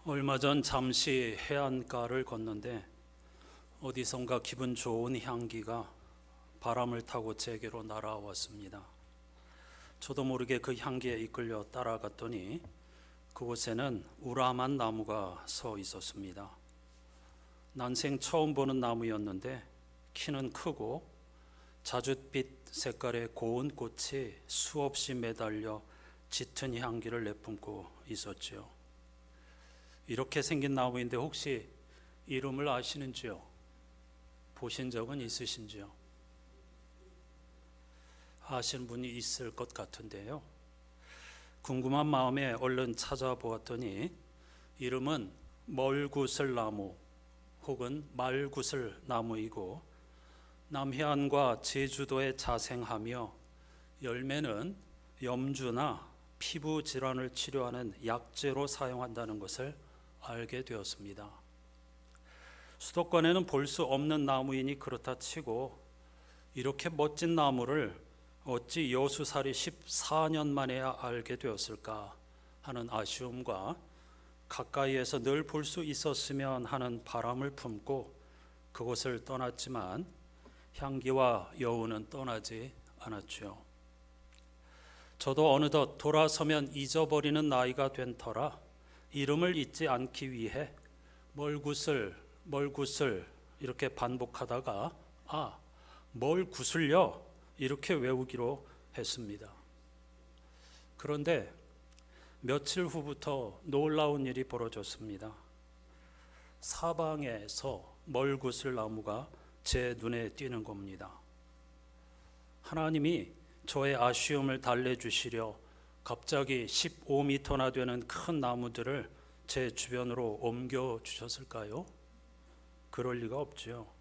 얼마 전 잠시 해안가를 걷는데 어디선가 기분 좋은 향기가 바람을 타고 제게로 날아왔습니다. 저도 모르게 그 향기에 이끌려 따라갔더니 그곳에는 우람한 나무가 서 있었습니다. 난생 처음 보는 나무였는데 키는 크고 자줏빛 색깔의 고운 꽃이 수없이 매달려 짙은 향기를 내뿜고 있었지요. 이렇게 생긴 나무인데 혹시 이름을 아시는지요? 보신 적은 있으신지요? 아시는 분이 있을 것 같은데요. 궁금한 마음에 얼른 찾아보았더니 이름은 멀구슬나무 혹은 말구슬나무이고 남해안과 제주도에 자생하며 열매는 염주나 피부 질환을 치료하는 약재로 사용한다는 것을 알게 되었습니다. 수도권에는 볼 수 없는 나무이니 그렇다 치고 이렇게 멋진 나무를 어찌 여수살이 14년 만에야 알게 되었을까 하는 아쉬움과 가까이에서 늘 볼 수 있었으면 하는 바람을 품고 그곳을 떠났지만 향기와 여운은 떠나지 않았죠. 저도 어느덧 돌아서면 잊어버리는 나이가 된 터라 이름을 잊지 않기 위해 멀구슬 이렇게 반복하다가 멀구슬요 이렇게 외우기로 했습니다. 그런데 며칠 후부터 놀라운 일이 벌어졌습니다. 사방에서 멀구슬 나무가 제 눈에 띄는 겁니다. 하나님이 저의 아쉬움을 달래주시려 갑자기 15m나 되는 큰 나무들을 제 주변으로 옮겨주셨을까요? 그럴 리가 없죠.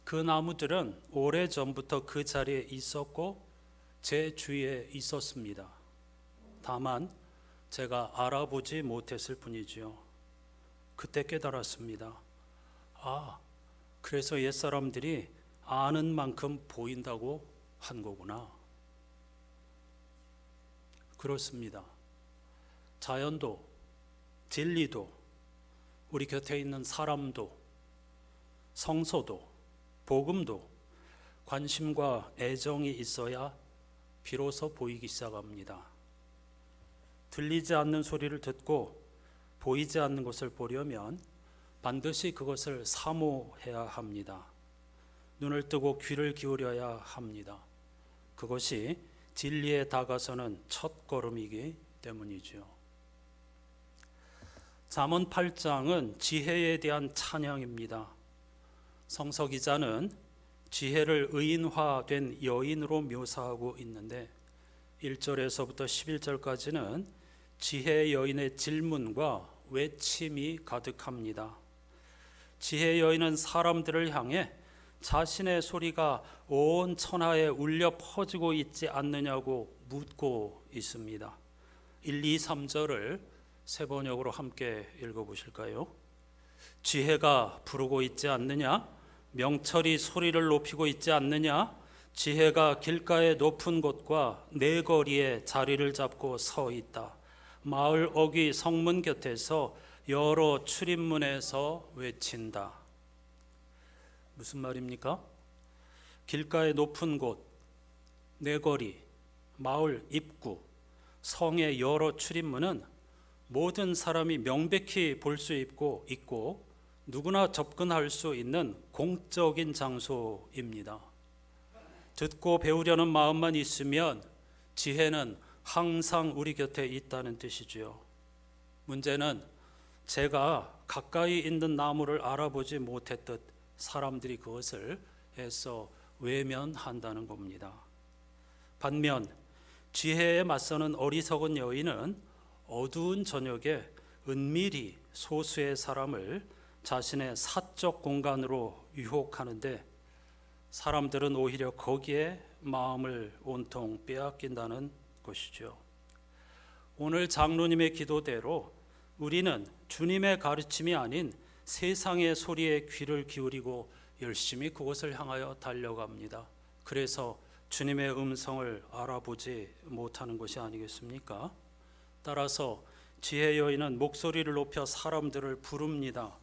그 나무들은 오래전부터 그 자리에 있었고 제 주위에 있었습니다. 다만 제가 알아보지 못했을 뿐이지요. 그때 깨달았습니다. 그래서 옛사람들이 아는 만큼 보인다고 한 거구나. 그렇습니다. 자연도, 진리도, 우리 곁에 있는 사람도, 성서도, 복음도 관심과 애정이 있어야 비로소 보이기 시작합니다. 들리지 않는 소리를 듣고 보이지 않는 것을 보려면 반드시 그것을 사모해야 합니다. 눈을 뜨고 귀를 기울여야 합니다. 그것이 진리에 다가서는 첫 걸음이기 때문이죠. 잠언 8장은 지혜에 대한 찬양입니다. 성서 기자는 지혜를 의인화된 여인으로 묘사하고 있는데 1절에서부터 11절까지는 지혜 여인의 질문과 외침이 가득합니다. 지혜 여인은 사람들을 향해 자신의 소리가 온 천하에 울려 퍼지고 있지 않느냐고 묻고 있습니다. 1, 2, 3절을 세 번역으로 함께 읽어보실까요? 지혜가 부르고 있지 않느냐? 명철이 소리를 높이고 있지 않느냐? 지혜가 길가의 높은 곳과 내거리에 자리를 잡고 서 있다. 마을 어귀 성문 곁에서 여러 출입문에서 외친다. 무슨 말입니까? 길가의 높은 곳, 내거리, 마을 입구, 성의 여러 출입문은 모든 사람이 명백히 볼 수 있고 누구나 접근할 수 있는 공적인 장소입니다. 듣고 배우려는 마음만 있으면 지혜는 항상 우리 곁에 있다는 뜻이지요. 문제는 제가 가까이 있는 나무를 알아보지 못했듯 사람들이 그것을 애써 외면한다는 겁니다. 반면 지혜에 맞서는 어리석은 여인은 어두운 저녁에 은밀히 소수의 사람을 자신의 사적 공간으로 유혹하는데 사람들은 오히려 거기에 마음을 온통 빼앗긴다는 것이죠. 오늘 장로님의 기도대로 우리는 주님의 가르침이 아닌 세상의 소리에 귀를 기울이고 열심히 그것을 향하여 달려갑니다. 그래서 주님의 음성을 알아보지 못하는 것이 아니겠습니까? 따라서 지혜 여인은 목소리를 높여 사람들을 부릅니다.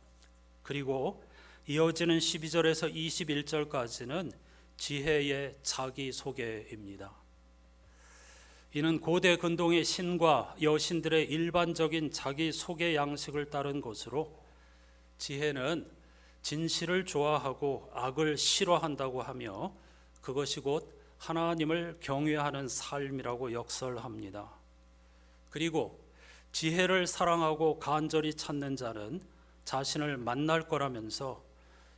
그리고 이어지는 12절에서 21절까지는 지혜의 자기소개입니다. 이는 고대 근동의 신과 여신들의 일반적인 자기소개 양식을 따른 것으로 지혜는 진실을 좋아하고 악을 싫어한다고 하며 그것이 곧 하나님을 경외하는 삶이라고 역설합니다. 그리고 지혜를 사랑하고 간절히 찾는 자는 자신을 만날 거라면서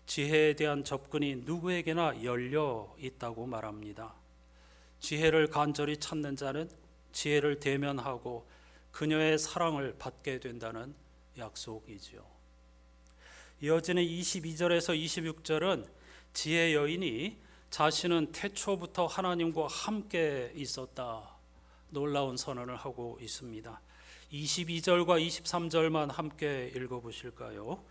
지혜에 대한 접근이 누구에게나 열려 있다고 말합니다. 지혜를 간절히 찾는 자는 지혜를 대면하고 그녀의 사랑을 받게 된다는 약속이지요. 이어지는 22절에서 26절은 지혜 여인이 자신은 태초부터 하나님과 함께 있었다, 놀라운 선언을 하고 있습니다. 22절과 23절만 함께 읽어보실까요?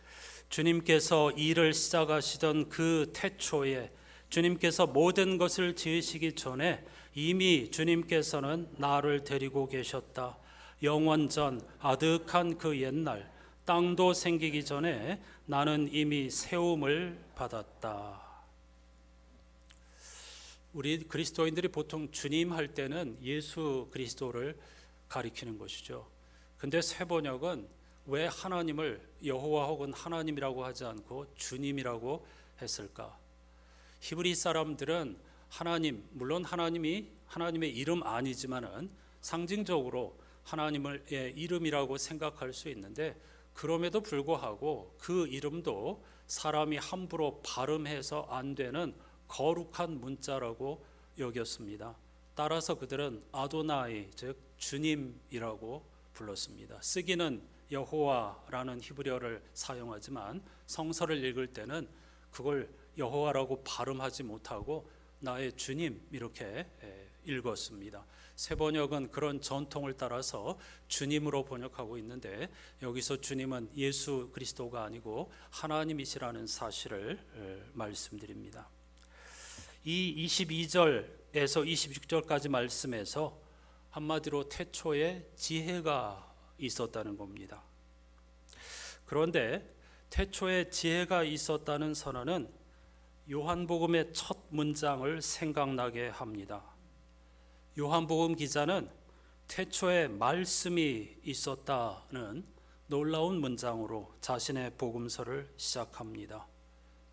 주님께서 일을 시작하시던 그 태초에 주님께서 모든 것을 지으시기 전에 이미 주님께서는 나를 데리고 계셨다. 영원전 아득한 그 옛날 땅도 생기기 전에 나는 이미 세움을 받았다. 우리 그리스도인들이 보통 주님 할 때는 예수 그리스도를 가리키는 것이죠. 근데 쇠번역은 왜 하나님을 여호와 혹은 하나님이라고 하지 않고 주님이라고 했을까? 히브리 사람들은 하나님, 물론 하나님이 하나님의 이름 아니지만은 상징적으로 하나님의 이름이라고 생각할 수 있는데, 그럼에도 불구하고 그 이름도 사람이 함부로 발음해서 안 되는 거룩한 문자라고 여겼습니다. 따라서 그들은 아도나이, 즉 주님이라고 불렀습니다. 쓰기는 여호와라는 히브리어를 사용하지만 성서를 읽을 때는 그걸 여호와라고 발음하지 못하고 나의 주님 이렇게 읽었습니다. 새 번역은 그런 전통을 따라서 주님으로 번역하고 있는데, 여기서 주님은 예수 그리스도가 아니고 하나님이시라는 사실을 말씀드립니다. 이 22절에서 26절까지 말씀에서 한마디로 태초에 지혜가 있었다는 겁니다. 그런데 태초에 지혜가 있었다는 선언은 요한복음의 첫 문장을 생각나게 합니다. 요한복음 기자는 태초에 말씀이 있었다는 놀라운 문장으로 자신의 복음서를 시작합니다.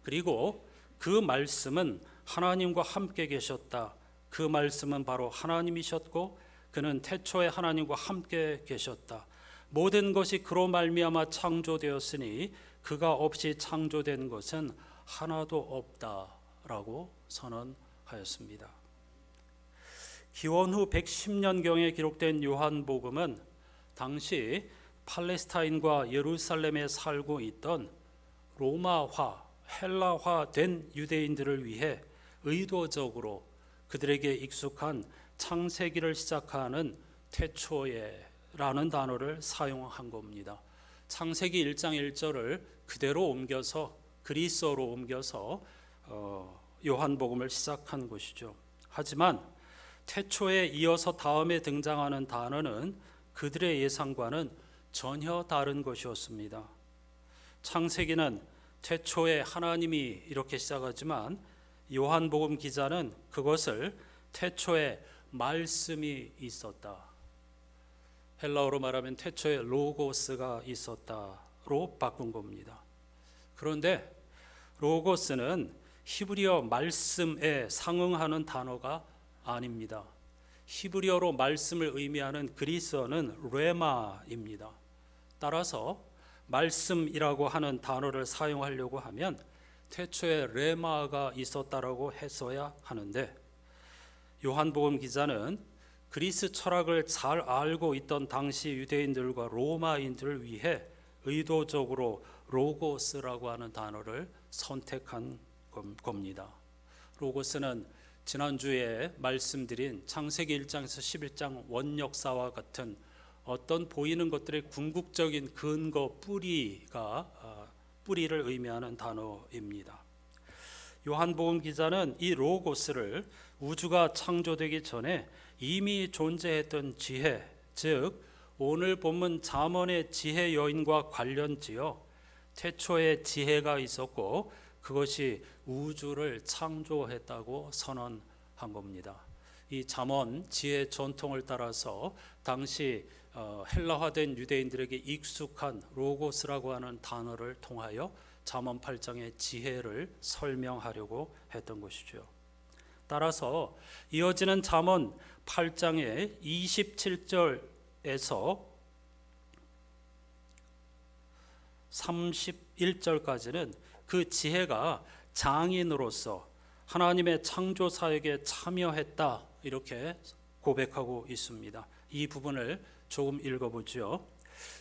그리고 그 말씀은 하나님과 함께 계셨다. 그 말씀은 바로 하나님이셨고 그는 태초에 하나님과 함께 계셨다. 모든 것이 그로 말미암아 창조되었으니 그가 없이 창조된 것은 하나도 없다라고 선언하였습니다. 기원 후 110년경에 기록된 요한복음은 당시 팔레스타인과 예루살렘에 살고 있던 로마화, 헬라화된 유대인들을 위해 의도적으로 그들에게 익숙한 창세기를 시작하는 태초에라는 단어를 사용한 겁니다. 창세기 1장 1절을 그대로 옮겨서 그리스어로 옮겨서 요한복음을 시작한 것이죠. 하지만 태초에 이어서 다음에 등장하는 단어는 그들의 예상과는 전혀 다른 것이었습니다. 창세기는 태초에 하나님이 이렇게 시작하지만 요한복음 기자는 그것을 태초에 말씀이 있었다, 헬라어로 말하면 태초에 로고스가 있었다로 바꾼 겁니다. 그런데 로고스는 히브리어 말씀에 상응하는 단어가 아닙니다. 히브리어로 말씀을 의미하는 그리스어는 레마입니다. 따라서 말씀이라고 하는 단어를 사용하려고 하면 태초에 레마가 있었다라고 했어야 하는데, 요한복음 기자는 그리스 철학을 잘 알고 있던 당시 유대인들과 로마인들을 위해 의도적으로 로고스라고 하는 단어를 선택한 겁니다. 로고스는 지난주에 말씀드린 창세기 1장에서 11장 원역사와 같은 어떤 보이는 것들의 궁극적인 근거, 뿌리를 의미하는 단어입니다. 요한복음 기자는 이 로고스를 우주가 창조되기 전에 이미 존재했던 지혜, 즉 오늘 본문 잠언의 지혜 여인과 관련지어 태초에 지혜가 있었고 그것이 우주를 창조했다고 선언한 겁니다. 이 잠언 지혜 전통을 따라서 당시 헬라화된 유대인들에게 익숙한 로고스라고 하는 단어를 통하여 잠언 8장의 지혜를 설명하려고 했던 것이죠. 따라서 이어지는 잠언 8장의 27절에서 31절까지는 그 지혜가 장인으로서 하나님의 창조 사역에 참여했다 이렇게 고백하고 있습니다. 이 부분을 조금 읽어보죠.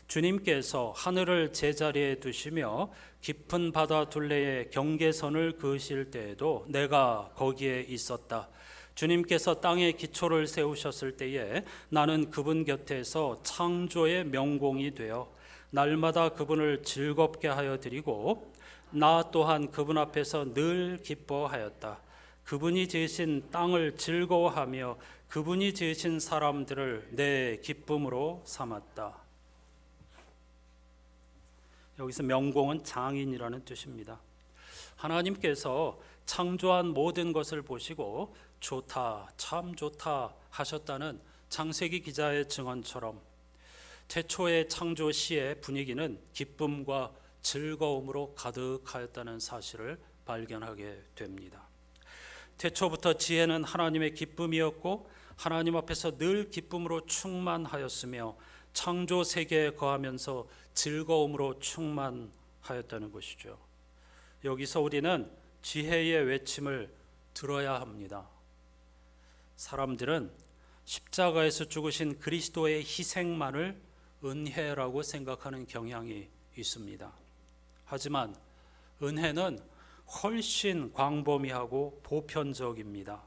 주님께서 하늘을 제자리에 두시며 깊은 바다 둘레에 경계선을 그으실 때에도 내가 거기에 있었다. 주님께서 땅의 기초를 세우셨을 때에 나는 그분 곁에서 창조의 명공이 되어 날마다 그분을 즐겁게 하여 드리고 나 또한 그분 앞에서 늘 기뻐하였다. 그분이 지으신 땅을 즐거워하며 그분이 지으신 사람들을 내 기쁨으로 삼았다. 여기서 명공은 장인이라는 뜻입니다. 하나님께서 창조한 모든 것을 보시고 좋다, 참 좋다 하셨다는 창세기 기자의 증언처럼 태초의 창조 시의 분위기는 기쁨과 즐거움으로 가득하였다는 사실을 발견하게 됩니다. 태초부터 지혜는 하나님의 기쁨이었고 하나님 앞에서 늘 기쁨으로 충만하였으며 창조 세계에 거하면서 즐거움으로 충만하였다는 것이죠. 여기서 우리는 지혜의 외침을 들어야 합니다. 사람들은 십자가에서 죽으신 그리스도의 희생만을 은혜라고 생각하는 경향이 있습니다. 하지만 은혜는 훨씬 광범위하고 보편적입니다.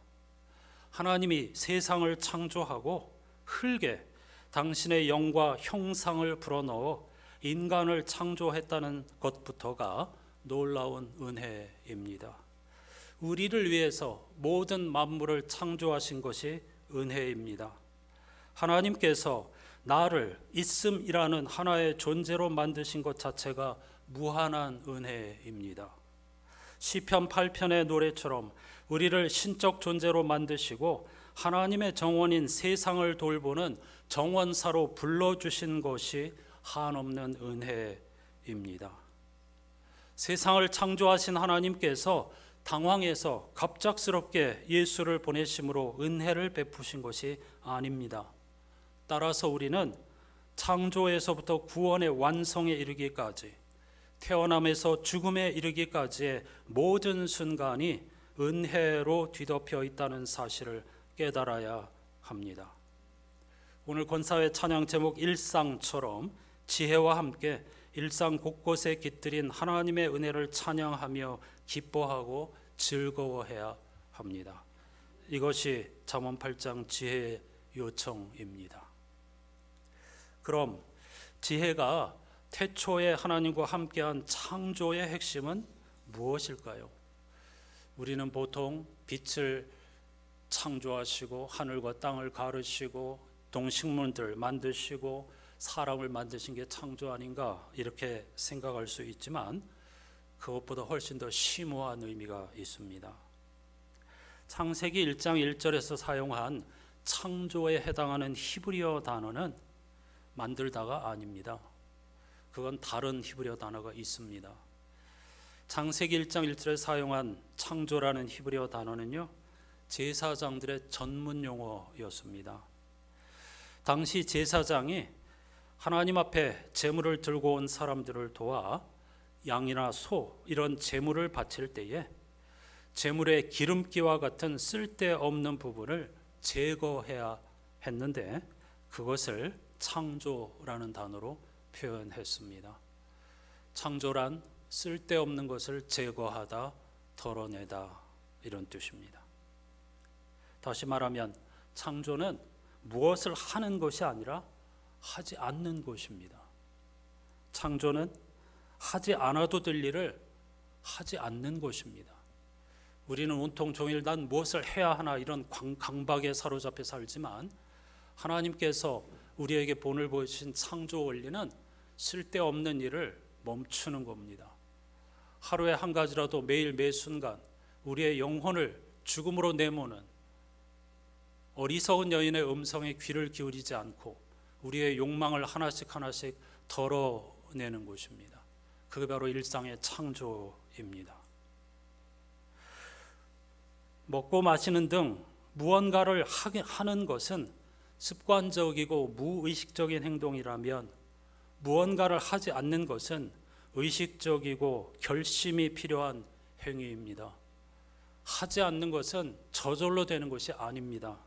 하나님이 세상을 창조하고 흙에 당신의 영과 형상을 불어넣어 인간을 창조했다는 것부터가 놀라운 은혜입니다. 우리를 위해서 모든 만물을 창조하신 것이 은혜입니다. 하나님께서 나를 있음이라는 하나의 존재로 만드신 것 자체가 무한한 은혜입니다. 시편 8편의 노래처럼 우리를 신적 존재로 만드시고 하나님의 정원인 세상을 돌보는 정원사로 불러주신 것이 한없는 은혜입니다. 세상을 창조하신 하나님께서 당황해서 갑작스럽게 예수를 보내심으로 은혜를 베푸신 것이 아닙니다. 따라서 우리는 창조에서부터 구원의 완성에 이르기까지 태어남에서 죽음에 이르기까지의 모든 순간이 은혜로 뒤덮여 있다는 사실을 깨달아야 합니다. 오늘 권사회 찬양 제목 일상처럼 지혜와 함께 일상 곳곳에 깃들인 하나님의 은혜를 찬양하며 기뻐하고 즐거워해야 합니다. 이것이 잠언 8장 지혜의 요청입니다. 그럼 지혜가 태초에 하나님과 함께한 창조의 핵심은 무엇일까요? 우리는 보통 빛을 창조하시고 하늘과 땅을 가르시고 동식물들 만드시고 사람을 만드신 게 창조 아닌가 이렇게 생각할 수 있지만 그것보다 훨씬 더 심오한 의미가 있습니다. 창세기 1장 1절에서 사용한 창조에 해당하는 히브리어 단어는 만들다가 아닙니다. 그건 다른 히브리어 단어가 있습니다. 창세기 1장 1절에 사용한 창조라는 히브리어 단어는요, 제사장들의 전문 용어였습니다. 당시 제사장이 하나님 앞에 제물을 들고 온 사람들을 도와 양이나 소 이런 제물을 바칠 때에 제물의 기름기와 같은 쓸데없는 부분을 제거해야 했는데 그것을 창조라는 단어로 표현했습니다. 창조란 쓸데없는 것을 제거하다, 덜어내다 이런 뜻입니다. 다시 말하면 창조는 무엇을 하는 것이 아니라 하지 않는 것입니다. 창조는 하지 않아도 될 일을 하지 않는 것입니다. 우리는 온통 종일 난 무엇을 해야 하나 이런 강박에 사로잡혀 살지만 하나님께서 우리에게 본을 보여주신 창조 원리는 쓸데없는 일을 멈추는 겁니다. 하루에 한 가지라도 매일 매 순간 우리의 영혼을 죽음으로 내모는 어리석은 여인의 음성에 귀를 기울이지 않고 우리의 욕망을 하나씩 하나씩 덜어내는 것입니다. 그게 바로 일상의 창조입니다. 먹고 마시는 등 무언가를 하는 것은 습관적이고 무의식적인 행동이라면 무언가를 하지 않는 것은 의식적이고 결심이 필요한 행위입니다. 하지 않는 것은 저절로 되는 것이 아닙니다.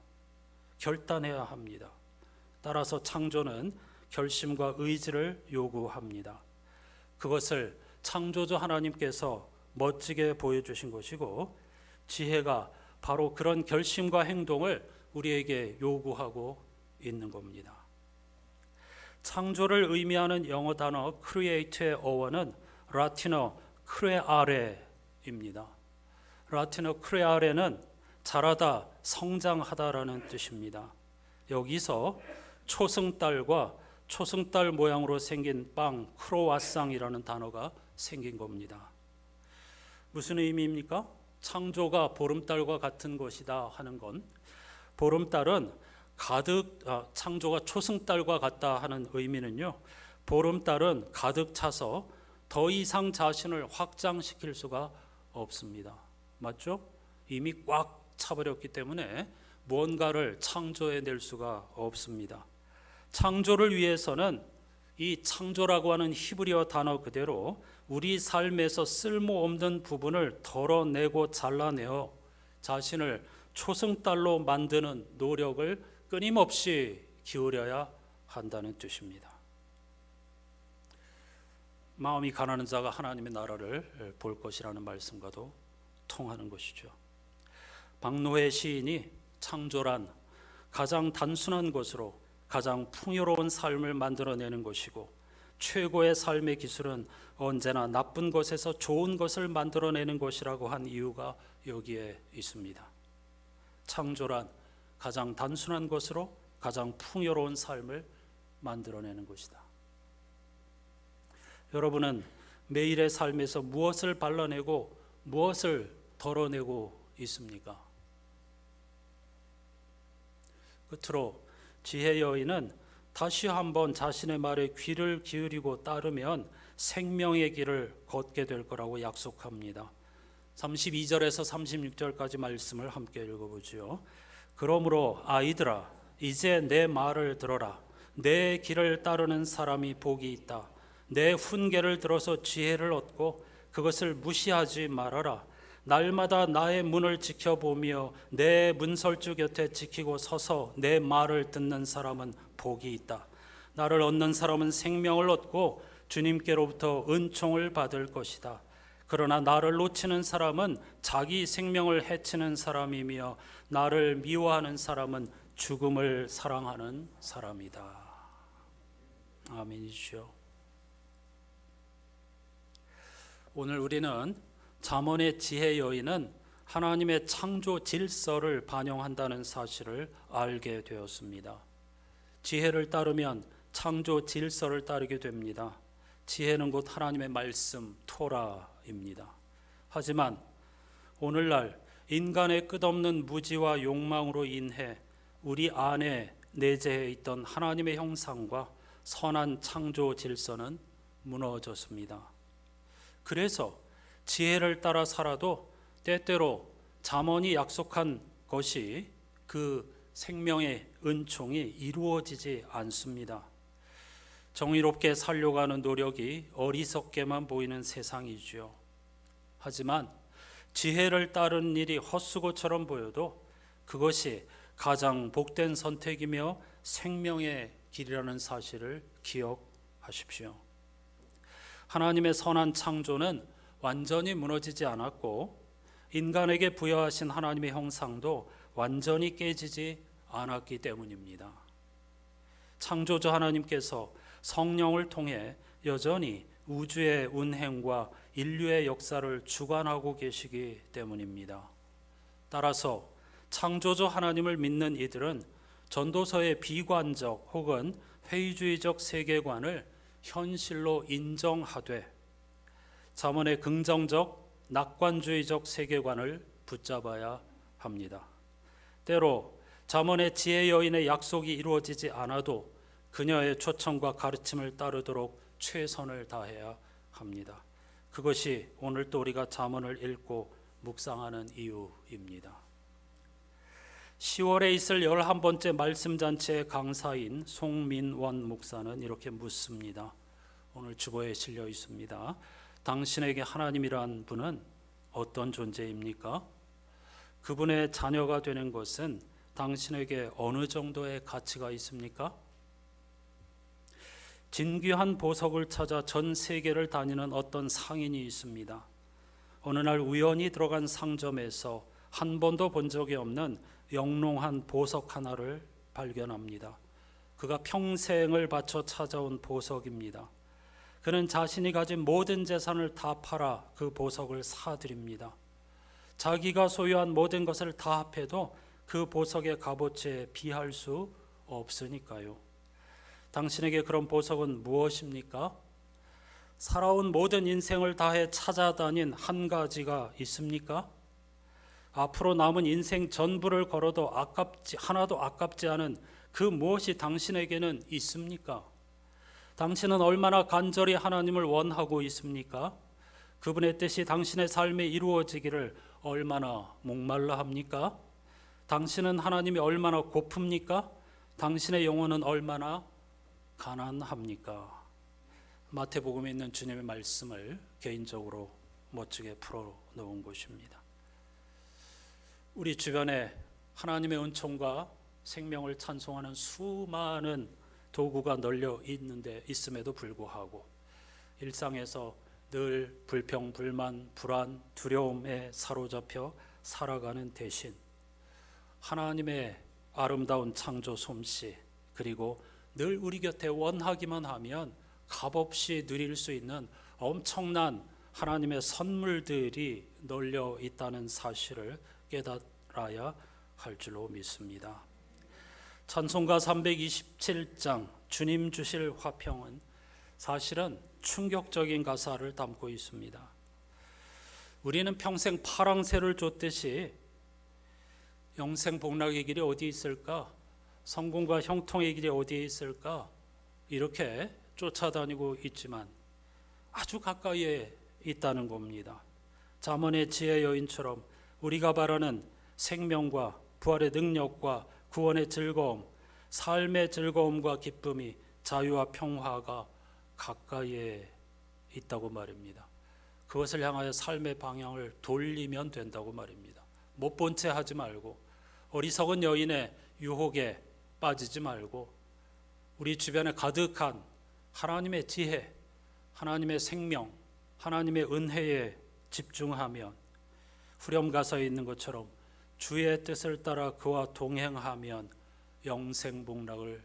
결단해야 합니다. 따라서 창조는 결심과 의지를 요구합니다. 그것을 창조주 하나님께서 멋지게 보여주신 것이고 지혜가 바로 그런 결심과 행동을 우리에게 요구하고 있는 겁니다. 창조를 의미하는 영어 단어 create의 어원은 라틴어 creare입니다. 라틴어 creare는 자라다, 성장하다라는 뜻입니다. 여기서 초승달과 초승달 모양으로 생긴 빵 크로와상이라는 단어가 생긴 겁니다. 무슨 의미입니까? 창조가 보름달과 같은 것이다 하는 건 보름달은 창조가 초승달과 같다 하는 의미는요, 보름달은 가득 차서 더 이상 자신을 확장시킬 수가 없습니다. 맞죠? 이미 꽉 차버렸기 때문에 무언가를 창조해낼 수가 없습니다. 창조를 위해서는 이 창조라고 하는 히브리어 단어 그대로 우리 삶에서 쓸모없는 부분을 덜어내고 잘라내어 자신을 초승달로 만드는 노력을 끊임없이 기울여야 한다는 뜻입니다. 마음이 가난한 자가 하나님의 나라를 볼 것이라는 말씀과도 통하는 것이죠. 박노해 시인이 창조란 가장 단순한 것으로 가장 풍요로운 삶을 만들어내는 것이고 최고의 삶의 기술은 언제나 나쁜 것에서 좋은 것을 만들어내는 것이라고 한 이유가 여기에 있습니다. 창조란 가장 단순한 것으로 가장 풍요로운 삶을 만들어내는 것이다. 여러분은 매일의 삶에서 무엇을 발라내고 무엇을 덜어내고 있습니까? 끝으로 지혜 여인은 다시 한번 자신의 말에 귀를 기울이고 따르면 생명의 길을 걷게 될 거라고 약속합니다. 32절에서 36절까지 말씀을 함께 읽어보지요. 그러므로 아이들아 이제 내 말을 들어라. 내 길을 따르는 사람이 복이 있다. 내 훈계를 들어서 지혜를 얻고 그것을 무시하지 말아라. 날마다 나의 문을 지켜보며 내 문설주 곁에 지키고 서서 내 말을 듣는 사람은 복이 있다. 나를 얻는 사람은 생명을 얻고 주님께로부터 은총을 받을 것이다. 그러나 나를 놓치는 사람은 자기 생명을 해치는 사람이며 나를 미워하는 사람은 죽음을 사랑하는 사람이다. 아멘이죠. 오늘 우리는 잠언의 지혜 여인은 하나님의 창조 질서를 반영한다는 사실을 알게 되었습니다. 지혜를 따르면 창조 질서를 따르게 됩니다. 지혜는 곧 하나님의 말씀 토라입니다. 하지만 오늘날 인간의 끝없는 무지와 욕망으로 인해 우리 안에 내재해 있던 하나님의 형상과 선한 창조 질서는 무너졌습니다. 그래서 지혜를 따라 살아도 때때로 잠언이 약속한 것이 그 생명의 은총이 이루어지지 않습니다. 정의롭게 살려고 하는 노력이 어리석게만 보이는 세상이지요. 하지만 지혜를 따르는 일이 헛수고처럼 보여도 그것이 가장 복된 선택이며 생명의 길이라는 사실을 기억하십시오. 하나님의 선한 창조는 완전히 무너지지 않았고 인간에게 부여하신 하나님의 형상도 완전히 깨지지 않았기 때문입니다. 창조주 하나님께서 성령을 통해 여전히 우주의 운행과 인류의 역사를 주관하고 계시기 때문입니다. 따라서 창조주 하나님을 믿는 이들은 전도서의 비관적 혹은 회의주의적 세계관을 현실로 인정하되 잠언의 긍정적 낙관주의적 세계관을 붙잡아야 합니다. 때로 잠언의 지혜 여인의 약속이 이루어지지 않아도 그녀의 초청과 가르침을 따르도록 최선을 다해야 합니다. 그것이 오늘 또 우리가 잠언을 읽고 묵상하는 이유입니다. 10월에 있을 11번째 말씀잔치의 강사인 송민원 목사는 이렇게 묻습니다. 오늘 주보에 실려 있습니다. 당신에게 하나님이란 분은 어떤 존재입니까? 그분의 자녀가 되는 것은 당신에게 어느 정도의 가치가 있습니까? 진귀한 보석을 찾아 전 세계를 다니는 어떤 상인이 있습니다. 어느 날 우연히 들어간 상점에서 한 번도 본 적이 없는 영롱한 보석 하나를 발견합니다. 그가 평생을 바쳐 찾아온 보석입니다. 그는 자신이 가진 모든 재산을 다 팔아 그 보석을 사드립니다. 자기가 소유한 모든 것을 다 합해도 그 보석의 값어치에 비할 수 없으니까요. 당신에게 그런 보석은 무엇입니까? 살아온 모든 인생을 다해 찾아다닌 한 가지가 있습니까? 앞으로 남은 인생 전부를 걸어도 하나도 아깝지 않은 그 무엇이 당신에게는 있습니까? 당신은 얼마나 간절히 하나님을 원하고 있습니까? 그분의 뜻이 당신의 삶에 이루어지기를 얼마나 목말라 합니까? 당신은 하나님이 얼마나 고픕니까? 당신의 영혼은 얼마나 가난합니까? 마태복음에 있는 주님의 말씀을 개인적으로 멋지게 풀어놓은 것입니다. 우리 주변에 하나님의 은총과 생명을 찬송하는 수많은 도구가 널려 있음에도 불구하고 일상에서 늘 불평, 불만, 불안, 두려움에 사로잡혀 살아가는 대신 하나님의 아름다운 창조 솜씨 그리고 늘 우리 곁에 원하기만 하면 값없이 누릴 수 있는 엄청난 하나님의 선물들이 널려 있다는 사실을 깨달아야 할 줄로 믿습니다. 찬송가 327장 주님 주실 화평은 사실은 충격적인 가사를 담고 있습니다. 우리는 평생 파랑새를 쫓듯이 영생 복락의 길이 어디 있을까? 성공과 형통의 길이 어디에 있을까? 이렇게 쫓아다니고 있지만 아주 가까이에 있다는 겁니다. 잠언의 지혜 여인처럼 우리가 바라는 생명과 부활의 능력과 구원의 즐거움, 삶의 즐거움과 기쁨이 자유와 평화가 가까이에 있다고 말입니다. 그것을 향하여 삶의 방향을 돌리면 된다고 말입니다. 못 본 채 하지 말고 어리석은 여인의 유혹에 빠지지 말고 우리 주변에 가득한 하나님의 지혜, 하나님의 생명, 하나님의 은혜에 집중하면 후렴 가사에 있는 것처럼 주의 뜻을 따라 그와 동행하면 영생복락을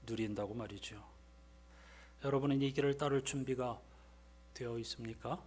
누린다고 말이죠. 여러분은 이 길을 따를 준비가 되어 있습니까?